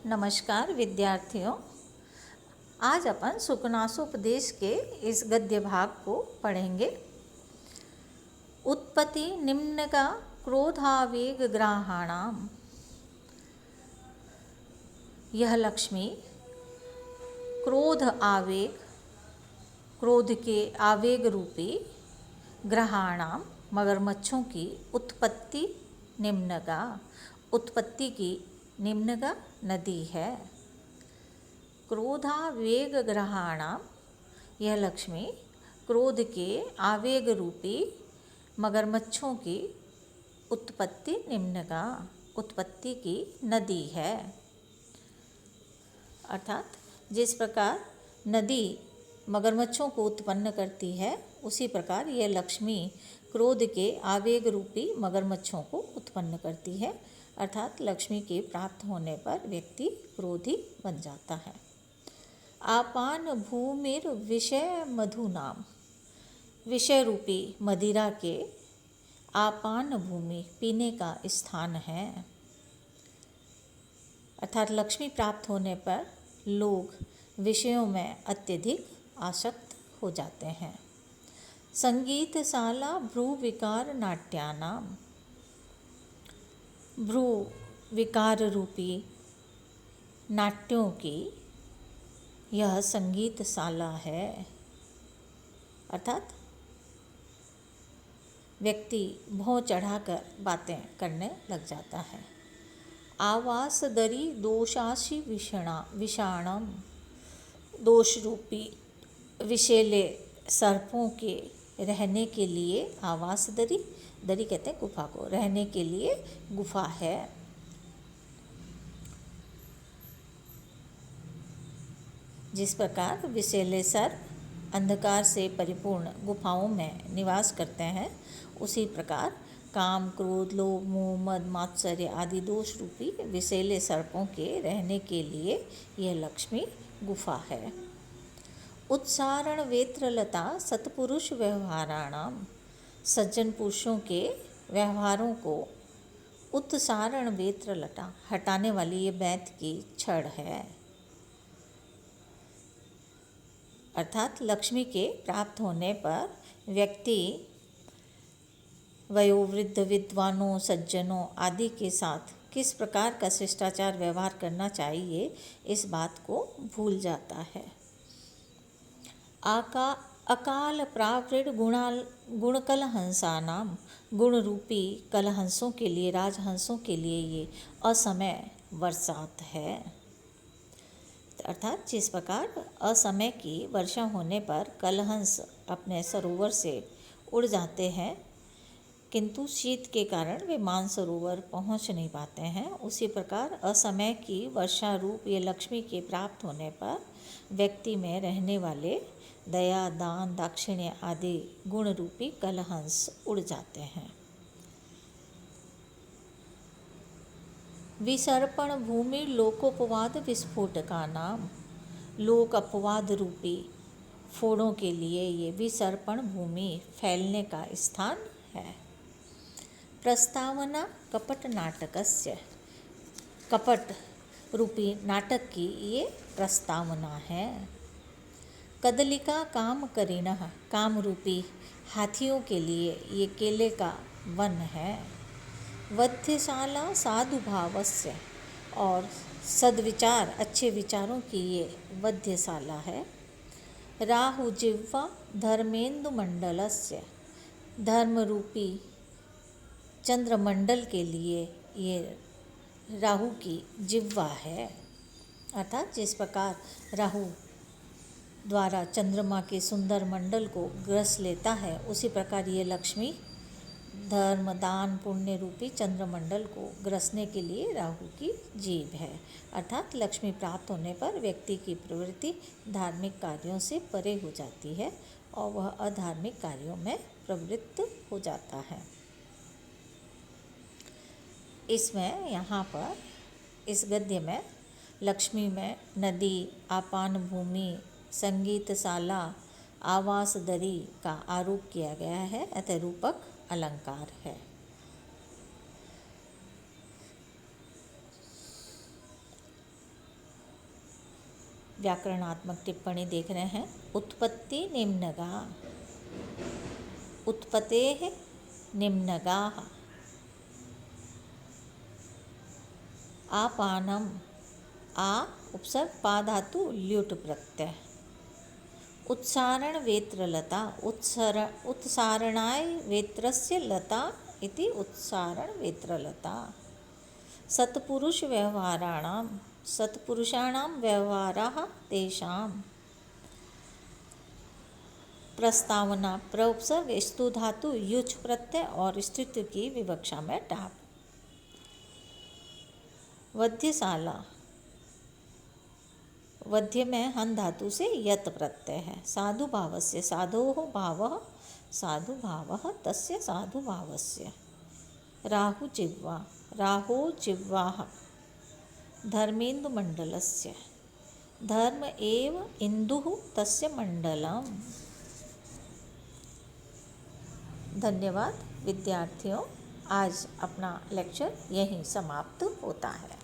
नमस्कार विद्यार्थियों। आज अपन सुकनासोपदेश के इस गद्य भाग को पढ़ेंगे। उत्पत्ति निम्नगा क्रोधावेग ग्राहाणाम। यह लक्ष्मी क्रोध के आवेग रूपी ग्रहाणाम मगरमच्छों की उत्पत्ति की निम्नगा नदी है। क्रोधावेग ग्रहाणाम, यह लक्ष्मी क्रोध के आवेग रूपी मगरमच्छों की उत्पत्ति की नदी है। अर्थात जिस प्रकार नदी मगरमच्छों को उत्पन्न करती है, उसी प्रकार यह लक्ष्मी क्रोध के आवेग रूपी मगरमच्छों को उत्पन्न करती है। अर्थात लक्ष्मी के प्राप्त होने पर व्यक्ति क्रोधी बन जाता है। आपान भूमिर विषय मधु नाम, विषय रूपी मदिरा के आपान भूमि पीने का स्थान है। अर्थात लक्ष्मी प्राप्त होने पर लोग विषयों में अत्यधिक आसक्त हो जाते हैं। संगीतशाला भ्रू विकार नाट्यानाम, भ्रू विकार रूपी नाट्यों की यह संगीतशाला है। अर्थात व्यक्ति भौं चढ़ाकर बातें करने लग जाता है। आवास दरी दोषाशी विषाणम, दोष रूपी विषैले सर्पों के रहने के लिए आवास दरी कहते हैं गुफा को, रहने के लिए गुफा है। जिस प्रकार विषैले सर्प अंधकार से परिपूर्ण गुफाओं में निवास करते हैं, उसी प्रकार काम, क्रोध, लोभ, मोह, मद, मात्सर्य आदि दोष रूपी विषैले सर्पों के रहने के लिए यह लक्ष्मी गुफा है। उत्सारण वेत्रलता सत्पुरुष व्यवहाराणाम, सज्जन पुरुषों के व्यवहारों को उत्सारण वेत्रलता हटाने वाली ये बैत की छड़ है। अर्थात लक्ष्मी के प्राप्त होने पर व्यक्ति वयोवृद्ध विद्वानों, सज्जनों आदि के साथ किस प्रकार का शिष्टाचार व्यवहार करना चाहिए, इस बात को भूल जाता है। अकाल प्रावृढ़ गुणकलहंसानाम, गुण रूपी कलहंसों के लिए, राजहंसों के लिए ये असमय बरसात है। अर्थात जिस प्रकार असमय की वर्षा होने पर कलहंस अपने सरोवर से उड़ जाते हैं, किंतु शीत के कारण वे मानसरोवर पहुंच नहीं पाते हैं, उसी प्रकार असमय की वर्षा रूप ये लक्ष्मी के प्राप्त होने पर व्यक्ति में रहने वाले दया, दान, दाक्षिण्य आदि गुण रूपी कलहंस उड़ जाते हैं। विसर्पण भूमि लोकोपवाद विस्फोटका नाम, लोक अपवाद रूपी फोड़ों के लिए ये विसर्पण भूमि फैलने का स्थान है। प्रस्तावना कपट नाटकस्य, कपट रूपी नाटक की ये प्रस्तावना है। कदलिका काम करिणः, काम रूपी हाथियों के लिए ये केले का वन है। वध्यशाला साधु भावस्य, और सद्विचार अच्छे विचारों की ये वध्यशाला है। राहु जिह्वा धर्मेंदु मंडलस्य, धर्म रूपी चंद्रमंडल के लिए ये राहु की जिह्वा है। अर्थात जिस प्रकार राहु द्वारा चंद्रमा के सुंदर मंडल को ग्रस लेता है, उसी प्रकार ये लक्ष्मी धर्म, दान, पुण्य रूपी चंद्रमंडल को ग्रसने के लिए राहु की जीभ है। अर्थात लक्ष्मी प्राप्त होने पर व्यक्ति की प्रवृत्ति धार्मिक कार्यों से परे हो जाती है और वह अधार्मिक कार्यों में प्रवृत्त हो जाता है। इसमें यहाँ पर इस गद्य में लक्ष्मी में नदी, आपान भूमि, संगीतशाला, आवास दरी का आरोप किया गया है, अतः रूपक अलंकार है। व्याकरणात्मक टिप्पणी देख रहे हैं। उत्पत्ति निम्नगा, उत्पत्तेः निम्नगाः। आपानम, आ उपसर्ग, पा धातु ल्युट् प्रत्यय। उत्सारण वेत्रलता, उत्सारणाय वेत्रस्य लता इति उत्सारण वेत्रलता। सत्पुरुष व्यवहाराणां, सत्पुरुषाणां व्यवहाराः तेषां। प्रस्तावना, प्र उपसर्ग, स्तु धातु युच प्रत्यय और स्त्रीत्व की विवक्षा में टाप। वध्यशाला, वध्य में हन धातु से यत प्रत्यय है। साधु भावस्य, साधोः भावः साधु भावः तस्य साधु भावस्य। राहु जिह्वा, राहो जिह्वाः धर्मेन्दु मंडलस्य। धर्म एव इंदुः तस्य मंडलम्। धन्यवाद विद्यार्थियों, आज अपना लेक्चर यहीं समाप्त होता है।